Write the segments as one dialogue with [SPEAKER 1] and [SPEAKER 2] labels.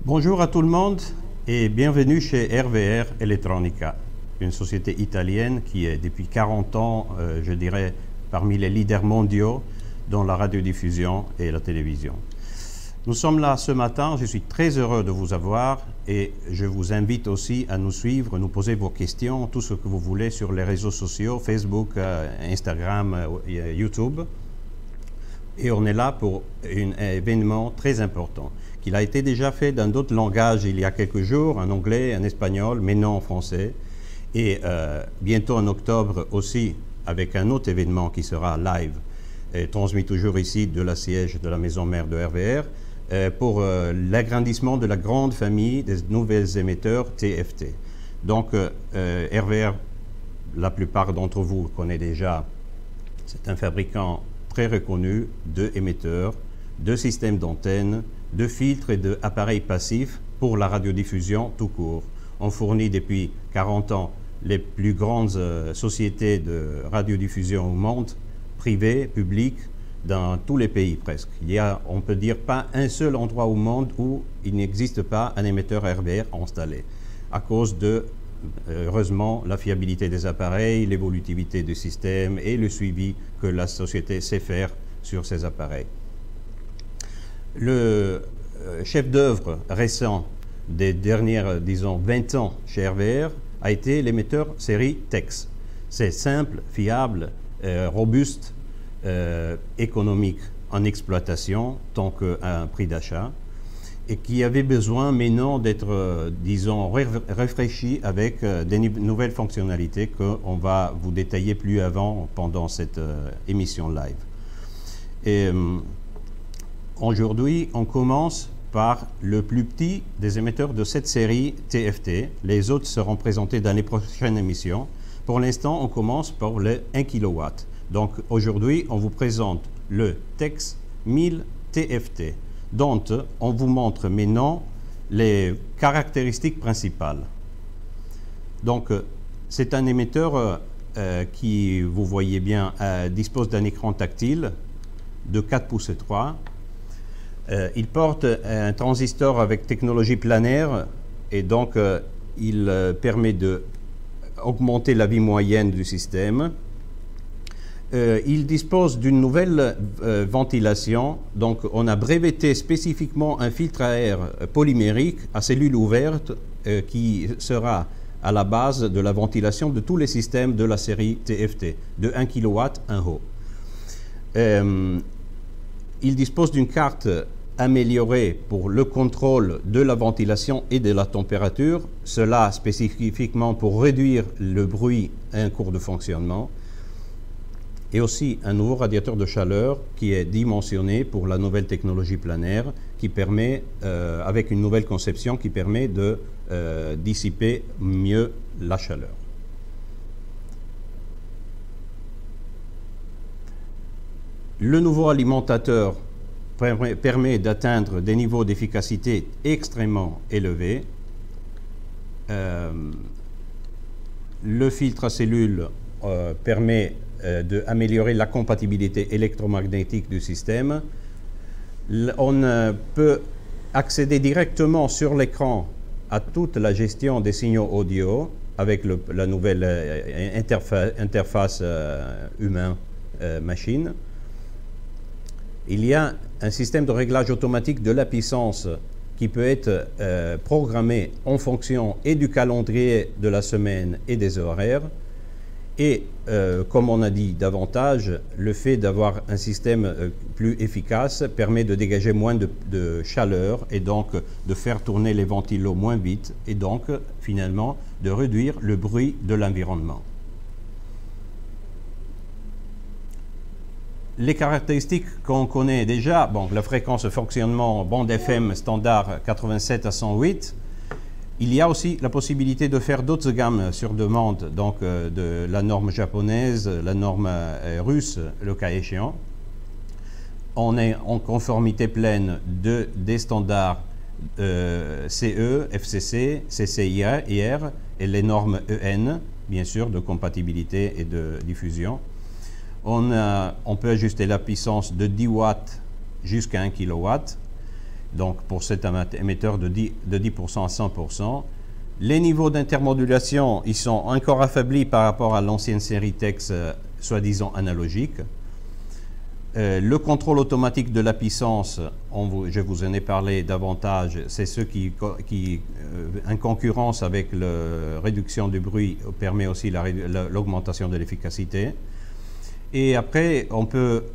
[SPEAKER 1] Bonjour à tout le monde et bienvenue chez RVR Elettronica, une société italienne qui est depuis 40 ans, je dirais, parmi les leaders mondiaux dans la radiodiffusion et la télévision. Nous sommes là ce matin, je suis très heureux de vous avoir et je vous invite aussi à nous suivre, nous poser vos questions, tout ce que vous voulez sur les réseaux sociaux, Facebook, Instagram, YouTube. Et on est là pour un événement très important, qu'il a été déjà fait dans d'autres langages il y a quelques jours, en anglais, en espagnol, mais non en français. Et bientôt en octobre aussi, avec un autre événement qui sera live, et transmis toujours ici de la siège de la maison mère de RVR, pour l'agrandissement de la grande famille des nouvelles émetteurs TFT. Donc RVR, la plupart d'entre vous connaissent déjà, c'est un fabricant très reconnu d'émetteurs, de systèmes d'antennes, de filtres et d'appareils passifs pour la radiodiffusion tout court. On fournit depuis 40 ans les plus grandes sociétés de radiodiffusion au monde, privées, publiques, dans tous les pays presque. Il y a, on peut dire, pas un seul endroit au monde où il n'existe pas un émetteur RVR installé, à cause de, heureusement, la fiabilité des appareils, l'évolutivité du système et le suivi que la société sait faire sur ces appareils. Le chef d'œuvre récent des dernières, disons, 20 ans chez RVR a été l'émetteur série TEX. C'est simple, fiable, robuste, économique en exploitation tant qu'à un prix d'achat et qui avait besoin maintenant d'être, disons, rafraîchi avec des nouvelles fonctionnalités qu'on va vous détailler plus avant pendant cette émission live. Et aujourd'hui, on commence par le plus petit des émetteurs de cette série TFT. Les autres seront présentés dans les prochaines émissions. Pour l'instant, on commence par le 1 kW. Donc aujourd'hui, on vous présente le TEX 1000 TFT, dont on vous montre maintenant les caractéristiques principales. Donc c'est un émetteur qui, vous voyez bien, dispose d'un écran tactile de 4 pouces et 3. Il porte un transistor avec technologie planaire et donc il permet d'augmenter la vie moyenne du système. Il dispose d'une nouvelle ventilation, donc on a breveté spécifiquement un filtre à air polymérique à cellules ouvertes qui sera à la base de la ventilation de tous les systèmes de la série TFT, de 1 kW en haut. Il dispose d'une carte améliorée pour le contrôle de la ventilation et de la température, cela spécifiquement pour réduire le bruit en cours de fonctionnement. Et aussi un nouveau radiateur de chaleur qui est dimensionné pour la nouvelle technologie planaire qui permet, avec une nouvelle conception qui permet de dissiper mieux la chaleur. Le nouveau alimentateur permet d'atteindre des niveaux d'efficacité extrêmement élevés. Le filtre à cellules permet d'améliorer la compatibilité électromagnétique du système. On peut accéder directement sur l'écran à toute la gestion des signaux audio avec la nouvelle interface humain-machine. Il y a un système de réglage automatique de la puissance qui peut être programmé en fonction et du calendrier de la semaine et des horaires. Et comme on a dit davantage, le fait d'avoir un système plus efficace permet de dégager moins de chaleur et donc de faire tourner les ventilos moins vite et donc finalement de réduire le bruit de l'environnement. Les caractéristiques qu'on connaît déjà, bon, la fréquence de fonctionnement bande FM standard 87 à 108, il y a aussi la possibilité de faire d'autres gammes sur demande, donc de la norme japonaise, la norme russe, le cas échéant. On est en conformité pleine des standards CE, FCC, CCIR et les normes EN, bien sûr, de compatibilité et de diffusion. On peut ajuster la puissance de 10 watts jusqu'à 1 kW donc pour cet émetteur de 10% à 100%. Les niveaux d'intermodulation, ils sont encore affaiblis par rapport à l'ancienne série TEX, soi-disant analogique. Le contrôle automatique de la puissance, je vous en ai parlé davantage, c'est ce qui en concurrence avec la réduction du bruit, permet aussi l'augmentation de l'efficacité. Et après, on peut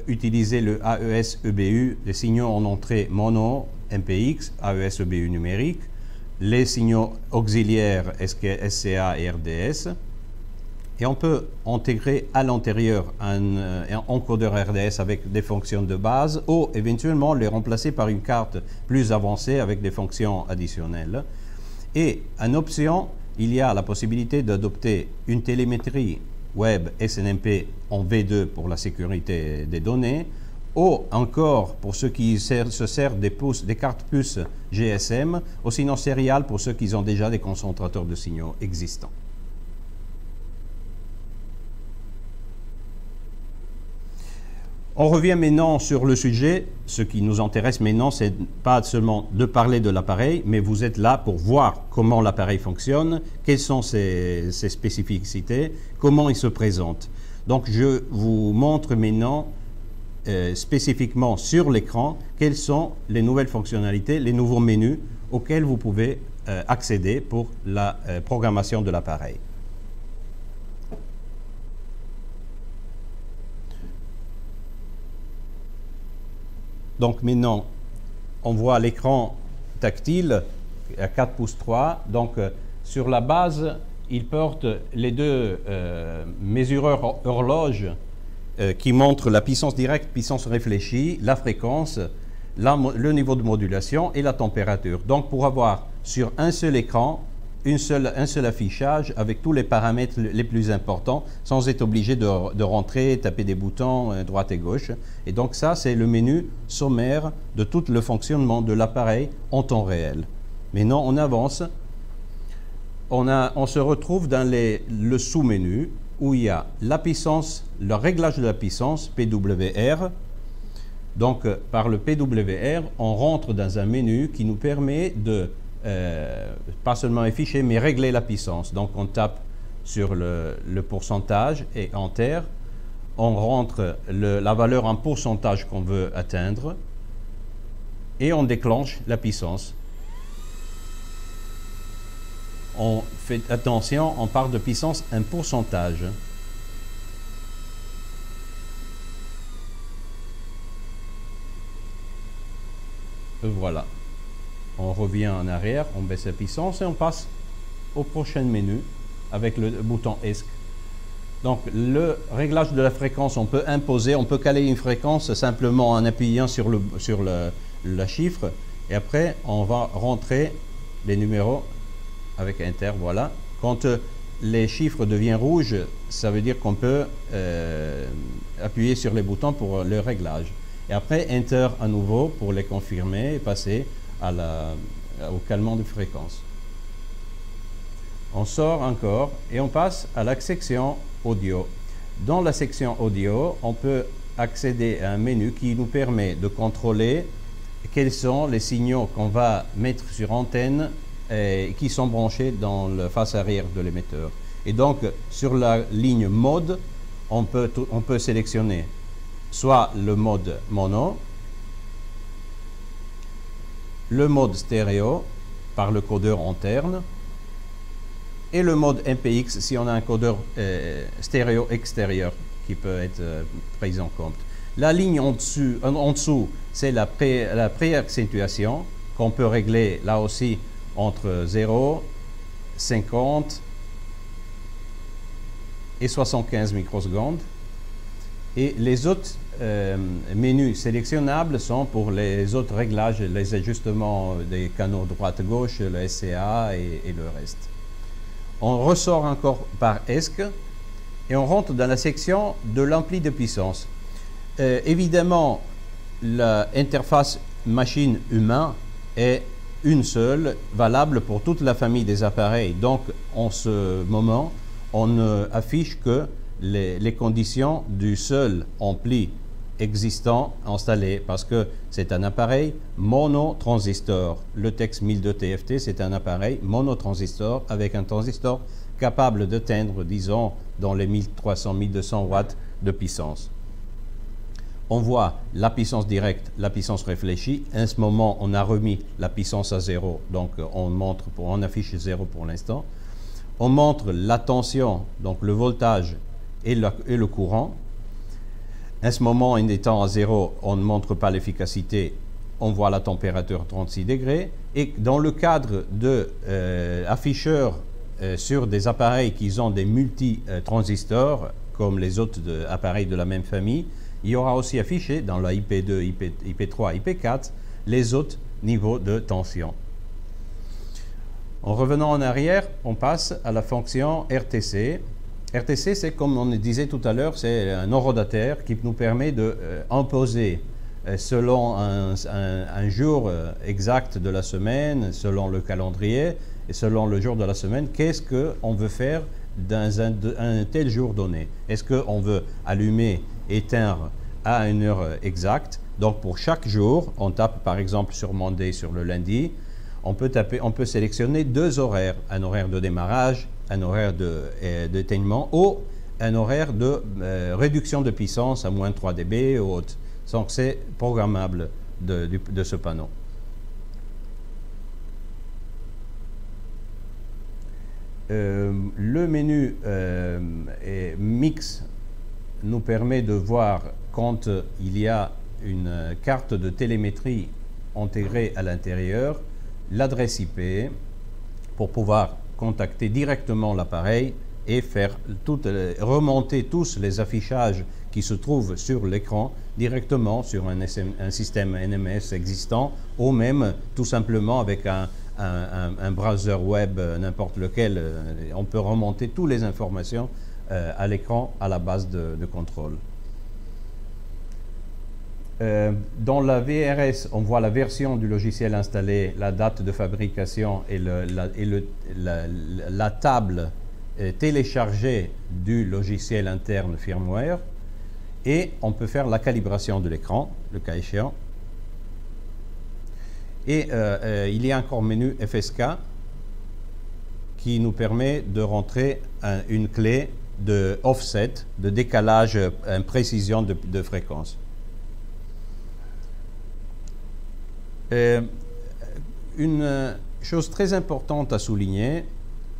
[SPEAKER 1] utiliser le AES-EBU, les signaux en entrée mono, MPX, AES-EBU numérique, les signaux auxiliaires SCA et RDS. Et on peut intégrer à l'intérieur un encodeur RDS avec des fonctions de base ou éventuellement les remplacer par une carte plus avancée avec des fonctions additionnelles. Et en option, il y a la possibilité d'adopter une télémétrie web SNMP en V2 pour la sécurité des données, ou encore pour ceux qui se servent des cartes puces GSM, ou sinon serial pour ceux qui ont déjà des concentrateurs de signaux existants. On revient maintenant sur le sujet. Ce qui nous intéresse maintenant, c'est pas seulement de parler de l'appareil, mais vous êtes là pour voir comment l'appareil fonctionne, quelles sont ses spécificités, comment il se présente. Donc je vous montre maintenant spécifiquement sur l'écran quelles sont les nouvelles fonctionnalités, les nouveaux menus auxquels vous pouvez accéder pour la programmation de l'appareil. Donc maintenant, on voit l'écran tactile à 4 pouces 3. Donc sur la base, il porte les deux mesureurs horloges qui montrent la puissance directe, puissance réfléchie, la fréquence, le niveau de modulation et la température. Donc pour avoir sur un seul écran, un seul affichage avec tous les paramètres les plus importants sans être obligé de rentrer, taper des boutons droite et gauche. Et donc ça, c'est le menu sommaire de tout le fonctionnement de l'appareil en temps réel. Maintenant, on avance. On se retrouve dans le sous-menu où il y a la puissance, le réglage de la puissance, PWR. Donc par le PWR, on rentre dans un menu qui nous permet de pas seulement afficher, mais régler la puissance. Donc on tape sur le pourcentage et Enter. On rentre la valeur en pourcentage qu'on veut atteindre et on déclenche la puissance. On fait attention, on parle de puissance en pourcentage. Voilà. On revient en arrière, on baisse la puissance et on passe au prochain menu avec le bouton ESC. Donc le réglage de la fréquence, on peut imposer, on peut caler une fréquence simplement en appuyant sur le chiffre et après on va rentrer les numéros avec Enter, voilà. Quand les chiffres deviennent rouges, ça veut dire qu'on peut appuyer sur les boutons pour le réglage. Et après Enter à nouveau pour les confirmer et passer au calmant de fréquence. On sort encore et on passe à la section audio. Dans la section audio, on peut accéder à un menu qui nous permet de contrôler quels sont les signaux qu'on va mettre sur antenne et qui sont branchés dans la face arrière de l'émetteur. Et donc, sur la ligne mode, on peut sélectionner soit le mode mono, le mode stéréo par le codeur interne et le mode MPX si on a un codeur stéréo extérieur qui peut être pris en compte. La ligne en dessous, c'est la pré-accentuation qu'on peut régler là aussi entre 0, 50 et 75 microsecondes. Et les autres menus sélectionnables sont pour les autres réglages, les ajustements des canaux droite-gauche, le SCA et le reste. On ressort encore par ESC et on rentre dans la section de l'ampli de puissance. Évidemment, l'interface machine-humain est une seule, valable pour toute la famille des appareils. Donc, en ce moment, on ne affiche que les conditions du seul ampli existant installé parce que c'est un appareil monotransistor. Le TEX 1002 TFT, c'est un appareil monotransistor avec un transistor capable d'atteindre, disons, dans les 1300-1200 watts de puissance. On voit la puissance directe, la puissance réfléchie. En ce moment, on a remis la puissance à 0, donc on affiche 0 pour l'instant. On montre la tension, donc le voltage et le courant. En ce moment, en étant à 0, on ne montre pas l'efficacité, on voit la température 36 degrés. Et dans le cadre de afficheurs sur des appareils qui ont des multi-transistors, comme les autres appareils de la même famille, il y aura aussi affiché dans la IP2, IP3, IP4 les autres niveaux de tension. En revenant en arrière, on passe à la fonction RTC. RTC, c'est comme on disait tout à l'heure, c'est un horodateur qui nous permet d'imposer selon un jour exact de la semaine, selon le calendrier et selon le jour de la semaine, qu'est-ce qu'on veut faire dans un tel jour donné. Est-ce qu'on veut allumer, éteindre à une heure exacte? Donc pour chaque jour, on tape par exemple sur Monday, sur le lundi, on peut sélectionner deux horaires, un horaire de démarrage, un horaire d'éteignement ou un horaire de réduction de puissance à moins 3 dB ou autre. Donc c'est programmable de ce panneau. Le menu Mix nous permet de voir quand il y a une carte de télémétrie intégrée à l'intérieur, l'adresse IP pour pouvoir contacter directement l'appareil et faire remonter tous les affichages qui se trouvent sur l'écran directement sur un système NMS existant ou même tout simplement avec un browser web n'importe lequel. On peut remonter toutes les informations à l'écran à la base de contrôle. Dans la VRS, on voit la version du logiciel installé, la date de fabrication et la table téléchargée du logiciel interne firmware. Et on peut faire la calibration de l'écran, le cas échéant. Et il y a encore un menu FSK qui nous permet de rentrer une clé de offset, de décalage, précision de fréquence. Une chose très importante à souligner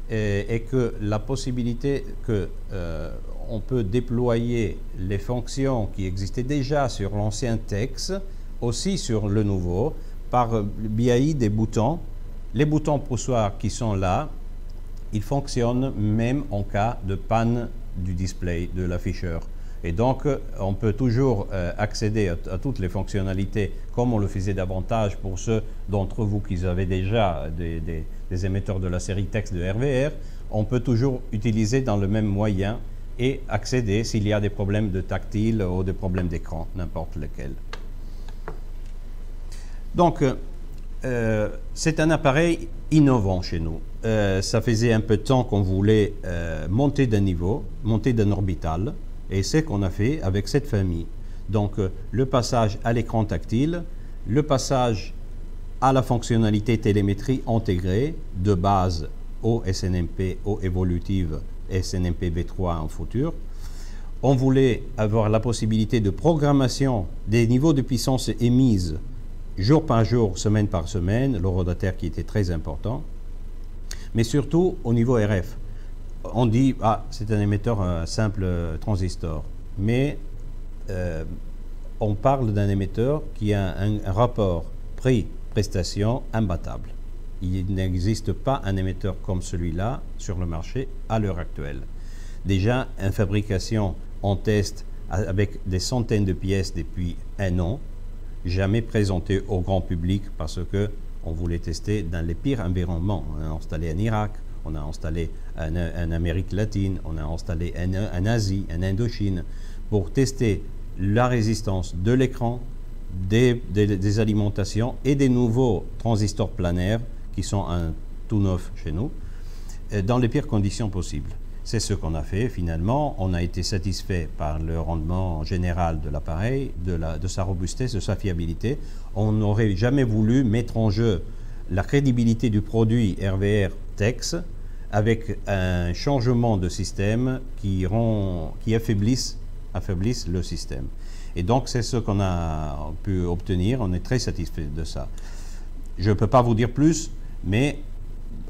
[SPEAKER 1] est que la possibilité qu'on peut déployer les fonctions qui existaient déjà sur l'ancien TEX, aussi sur le nouveau, par biais des boutons. Les boutons poussoirs qui sont là, ils fonctionnent même en cas de panne du display, de l'afficheur. Et donc, on peut toujours accéder à toutes les fonctionnalités comme on le faisait davantage pour ceux d'entre vous qui avaient déjà des émetteurs de la série TEX de RVR. On peut toujours utiliser dans le même moyen et accéder s'il y a des problèmes de tactile ou des problèmes d'écran, n'importe lequel. Donc, c'est un appareil innovant chez nous. Ça faisait un peu de temps qu'on voulait monter d'un niveau, monter d'un orbital. Et c'est ce qu'on a fait avec cette famille. Donc, le passage à l'écran tactile, le passage à la fonctionnalité télémétrie intégrée de base au SNMP, au évolutive SNMP V3 en futur. On voulait avoir la possibilité de programmation des niveaux de puissance émises jour par jour, semaine par semaine, l'horodateur qui était très important, mais surtout au niveau RF. On dit, ah, c'est un émetteur simple transistor, mais on parle d'un émetteur qui a un rapport prix-prestation imbattable. Il n'existe pas un émetteur comme celui-là sur le marché à l'heure actuelle. Déjà, en fabrication, on teste avec des centaines de pièces depuis un an, jamais présenté au grand public parce qu'on voulait tester dans les pires environnements. On a installé en Irak, on a installé en Amérique latine, on a installé en Asie, en Indochine, pour tester la résistance de l'écran, des alimentations et des nouveaux transistors planaires qui sont tout neufs chez nous, dans les pires conditions possibles. C'est ce qu'on a fait finalement. On a été satisfait par le rendement général de l'appareil, de sa robustesse, de sa fiabilité. On n'aurait jamais voulu mettre en jeu la crédibilité du produit RVR TEX avec un changement de système qui affaiblisse le système. Et donc c'est ce qu'on a pu obtenir. On est très satisfait de ça. Je ne peux pas vous dire plus, mais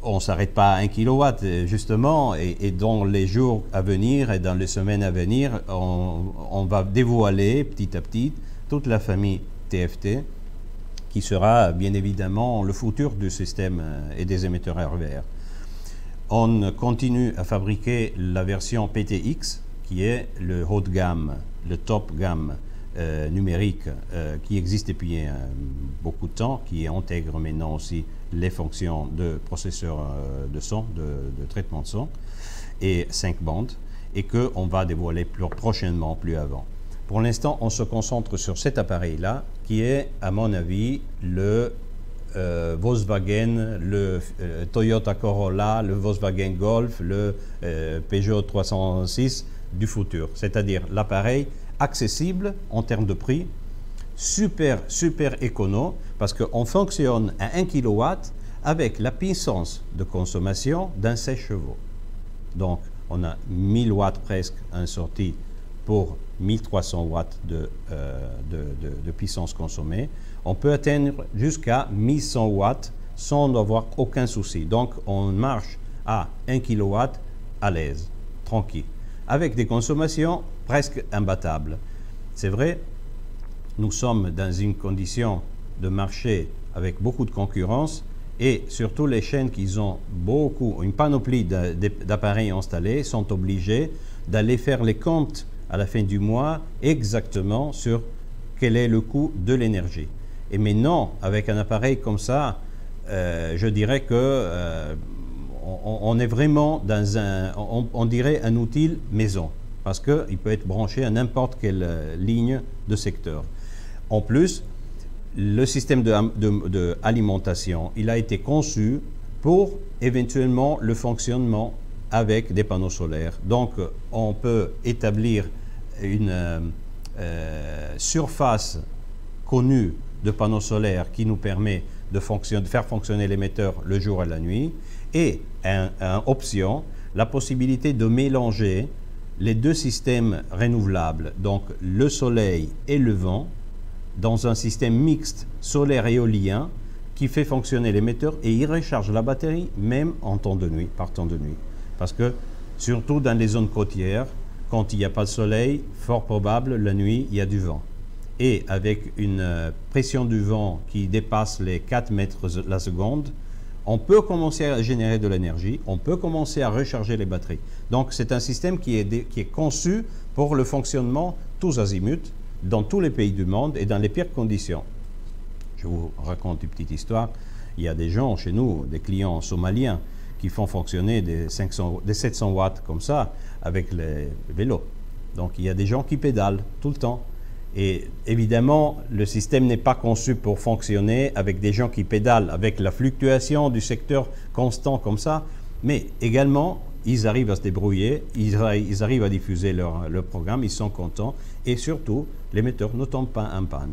[SPEAKER 1] on ne s'arrête pas à 1 kW, justement, et dans les jours à venir et dans les semaines à venir, on va dévoiler petit à petit toute la famille TFT, qui sera bien évidemment le futur du système et des émetteurs RVR. On continue à fabriquer la version PTX, qui est le haut de gamme, le top gamme numérique qui existe depuis beaucoup de temps, qui intègre maintenant aussi les fonctions de processeur de son, de traitement de son, et 5 bandes, et qu'on va dévoiler prochainement, plus avant. Pour l'instant, on se concentre sur cet appareil-là, qui est, à mon avis, le Volkswagen, le Toyota Corolla, le Volkswagen Golf, le Peugeot 306 du futur. C'est-à-dire l'appareil accessible en termes de prix, super écono, parce qu'on fonctionne à 1 kW avec la puissance de consommation d'un 16 chevaux. Donc, on a 1000 watts presque en sortie pour 1300 watts de puissance consommée. On peut atteindre jusqu'à 1100 watts sans avoir aucun souci. Donc, on marche à 1 kW à l'aise, tranquille, avec des consommations presque imbattables. C'est vrai, nous sommes dans une condition de marché avec beaucoup de concurrence et surtout les chaînes qui ont une panoplie d'appareils installés sont obligés d'aller faire les comptes à la fin du mois exactement sur quel est le coût de l'énergie. Et maintenant, avec un appareil comme ça, je dirais que on est vraiment dans on dirait un outil maison, parce qu'il peut être branché à n'importe quelle ligne de secteur. En plus, le système d'alimentation, il a été conçu pour éventuellement le fonctionnement avec des panneaux solaires. Donc, on peut établir une surface connue de panneaux solaires qui nous permet de faire fonctionner l'émetteur le jour et la nuit, et en option, la possibilité de mélanger les deux systèmes renouvelables, donc le soleil et le vent, dans un système mixte solaire-éolien qui fait fonctionner l'émetteur et il recharge la batterie même en temps de nuit, par temps de nuit. Parce que, surtout dans les zones côtières, quand il n'y a pas de soleil, fort probable, la nuit, il y a du vent. Et avec une pression du vent qui dépasse les 4 mètres la seconde, on peut commencer à générer de l'énergie, on peut commencer à recharger les batteries. Donc c'est un système qui est conçu pour le fonctionnement tous azimuts, dans tous les pays du monde et dans les pires conditions. Je vous raconte une petite histoire. Il y a des gens chez nous, des clients somaliens, qui font fonctionner des 700 watts comme ça avec les vélos. Donc il y a des gens qui pédalent tout le temps. Et évidemment, le système n'est pas conçu pour fonctionner avec des gens qui pédalent, avec la fluctuation du secteur constant comme ça, mais également, ils arrivent à se débrouiller, ils arrivent à diffuser leur programme, ils sont contents, et surtout, l'émetteur ne tombe pas en panne.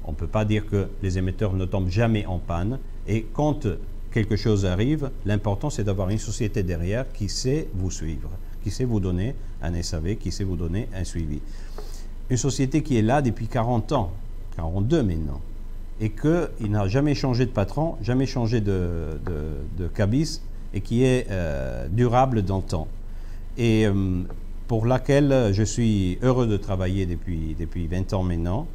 [SPEAKER 1] On ne peut pas dire que les émetteurs ne tombent jamais en panne, et quand quelque chose arrive, l'important c'est d'avoir une société derrière qui sait vous suivre, qui sait vous donner un SAV, qui sait vous donner un suivi. Une société qui est là depuis 40 ans, 42 maintenant, et qu'il n'a jamais changé de patron, jamais changé de cabis, et qui est durable dans le temps. Et pour laquelle je suis heureux de travailler depuis 20 ans maintenant,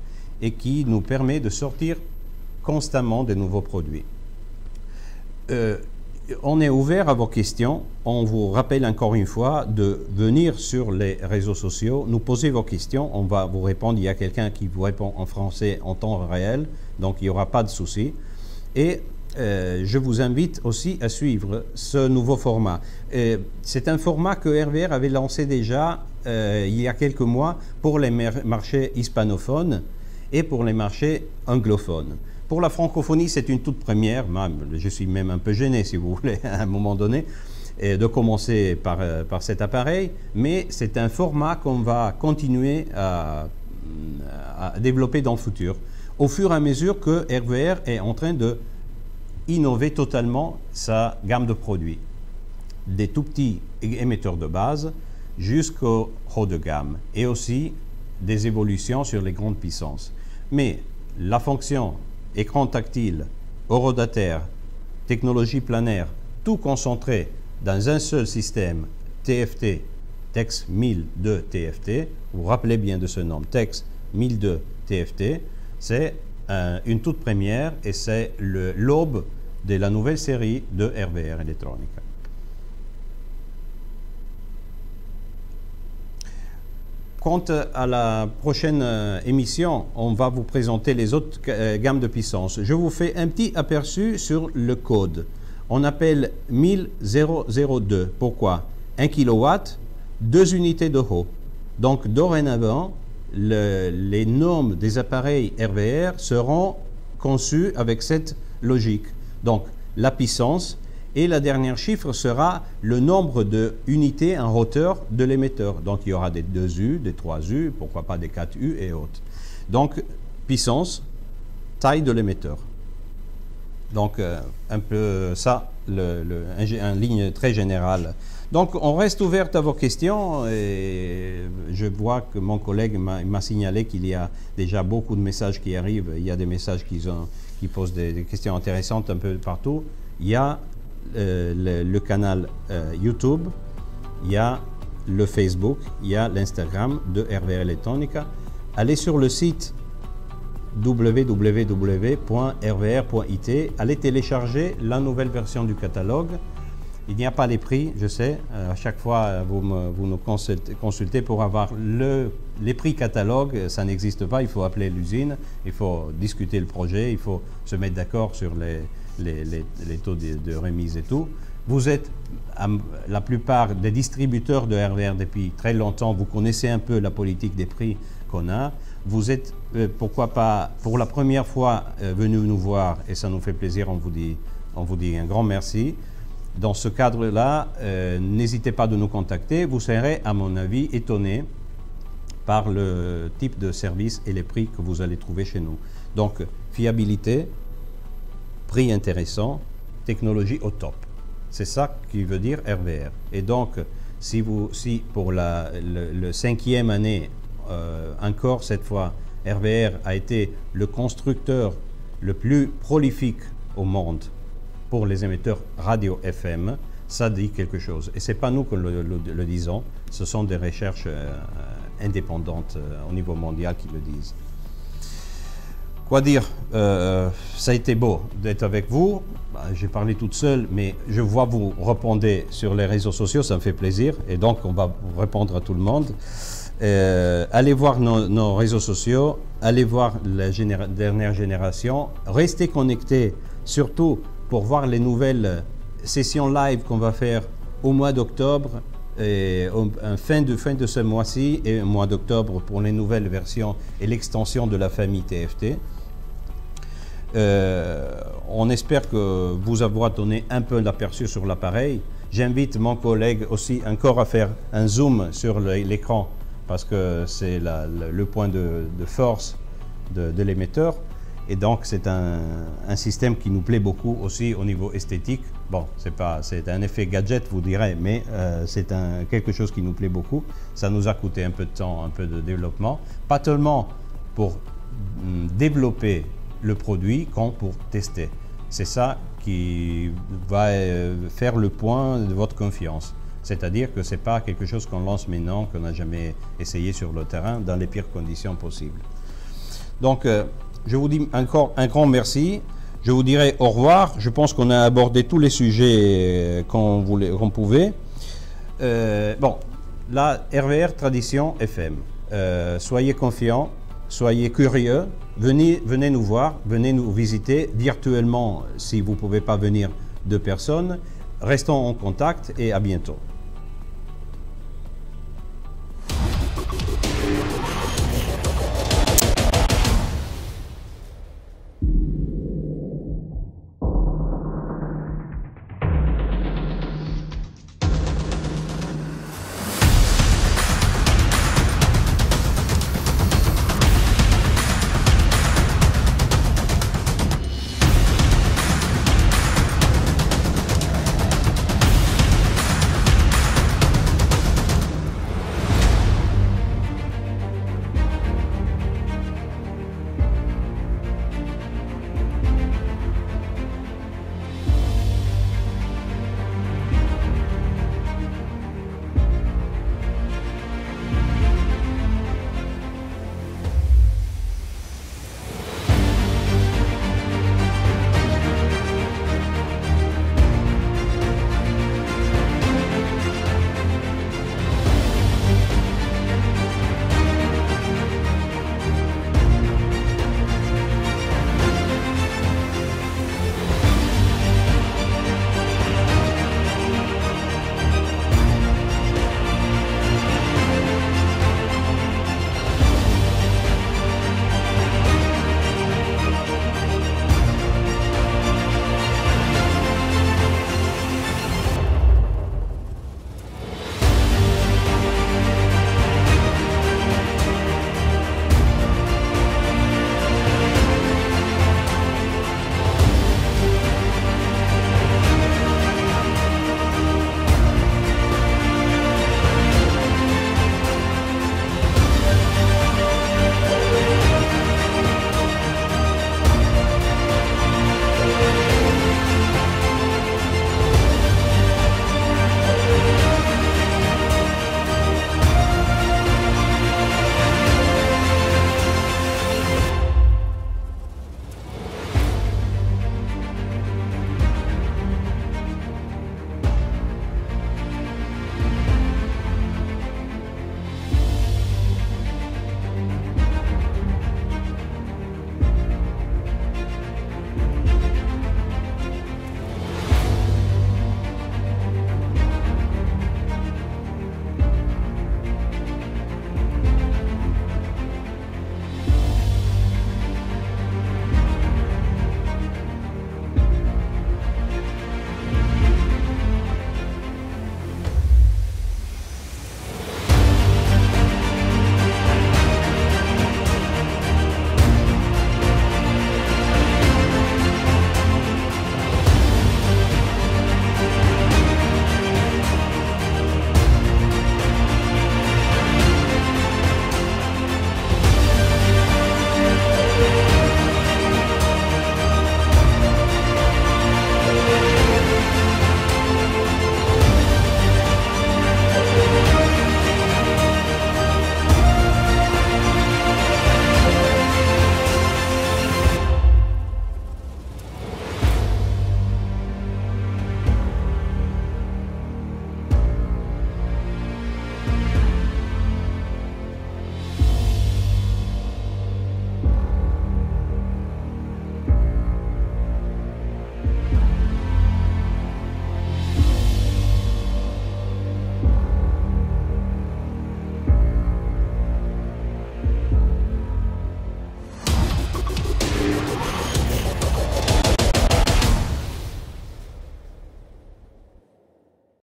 [SPEAKER 1] et qui nous permet de sortir constamment de nouveaux produits. On est ouvert à vos questions. On vous rappelle encore une fois de venir sur les réseaux sociaux, nous poser vos questions. On va vous répondre. Il y a quelqu'un qui vous répond en français en temps réel, donc il n'y aura pas de souci. Et je vous invite aussi à suivre ce nouveau format. C'est un format que RVR avait lancé déjà il y a quelques mois pour les marchés hispanophones et pour les marchés anglophones. Pour la francophonie, c'est une toute première, je suis même un peu gêné si vous voulez à un moment donné, et de commencer par cet appareil, mais c'est un format qu'on va continuer à développer dans le futur, au fur et à mesure que RVR est en train de innover totalement sa gamme de produits, des tout petits émetteurs de base jusqu'au haut de gamme, et aussi des évolutions sur les grandes puissances. Mais la fonction écran tactile, horodatère, technologie planaire, tout concentré dans un seul système TFT, TEX 1002 TFT, vous vous rappelez bien de ce nom, TEX 1002 TFT, c'est une toute première et c'est l'aube de la nouvelle série de RVR Elettronica. Quant à la prochaine émission, on va vous présenter les autres gammes de puissance. Je vous fais un petit aperçu sur le code. On appelle 1002. Pourquoi? 1 kW, 2 unités de haut. Donc, dorénavant, les normes des appareils RVR seront conçus avec cette logique. Donc, la puissance et la dernière chiffre sera le nombre d'unités en hauteur de l'émetteur. Donc, il y aura des 2U, des 3U, pourquoi pas des 4U et autres. Donc, puissance, taille de l'émetteur. Donc, un peu ça, une ligne très générale. Donc, on reste ouverte à vos questions et je vois que mon collègue m'a signalé qu'il y a déjà beaucoup de messages qui arrivent. Il y a des messages qui posent des questions intéressantes un peu partout. Il y a le canal YouTube, il y a le Facebook, il y a l'Instagram de RVR Elettronica. Allez sur le site www.rvr.it, allez télécharger la nouvelle version du catalogue. Il n'y a pas les prix, je sais, à chaque fois vous nous consultez pour avoir les prix catalogue, ça n'existe pas, il faut appeler l'usine, il faut discuter le projet, il faut se mettre d'accord sur les taux de remise et tout. Vous êtes, la plupart des distributeurs de RVR depuis très longtemps, vous connaissez un peu la politique des prix qu'on a. Vous êtes, pourquoi pas, pour la première fois venus nous voir, et ça nous fait plaisir, on vous dit un grand merci. Dans ce cadre-là, n'hésitez pas de nous contacter. Vous serez, à mon avis, étonné par le type de service et les prix que vous allez trouver chez nous. Donc, fiabilité, prix intéressant, technologie au top. C'est ça qui veut dire RVR. Et donc, si pour le 5e année, encore cette fois, RVR a été le constructeur le plus prolifique au monde pour les émetteurs radio FM, ça dit quelque chose. Et ce n'est pas nous que le disons, ce sont des recherches indépendantes au niveau mondial qui le disent. Quoi dire, ça a été beau d'être avec vous. J'ai parlé toute seule, mais je vois vous répondez sur les réseaux sociaux, ça me fait plaisir. Et donc, on va répondre à tout le monde. Allez voir nos réseaux sociaux, allez voir la dernière génération. Restez connectés, surtout pour voir les nouvelles sessions live qu'on va faire au mois d'octobre, fin de ce mois-ci et au mois d'octobre pour les nouvelles versions et l'extension de la famille TFT. On espère que vous avoir donné un peu d'aperçu sur l'appareil. J'invite mon collègue aussi encore à faire un zoom sur l'écran parce que c'est le point de force de l'émetteur. Et donc, c'est un système qui nous plaît beaucoup aussi au niveau esthétique. Bon, c'est un effet gadget, vous direz, mais c'est quelque chose qui nous plaît beaucoup. Ça nous a coûté un peu de temps, un peu de développement. Pas tellement pour développer le produit, qu'en pour tester. C'est ça qui va faire le point de votre confiance. C'est-à-dire que ce n'est pas quelque chose qu'on lance maintenant, qu'on n'a jamais essayé sur le terrain, dans les pires conditions possibles. Donc, je vous dis encore un grand merci. Je vous dirai au revoir. Je pense qu'on a abordé tous les sujets qu'on pouvait. Bon, la RVR Tradition FM. Soyez confiants, soyez curieux. Venez nous voir, venez nous visiter virtuellement si vous ne pouvez pas venir de personnes. Restons en contact et à bientôt.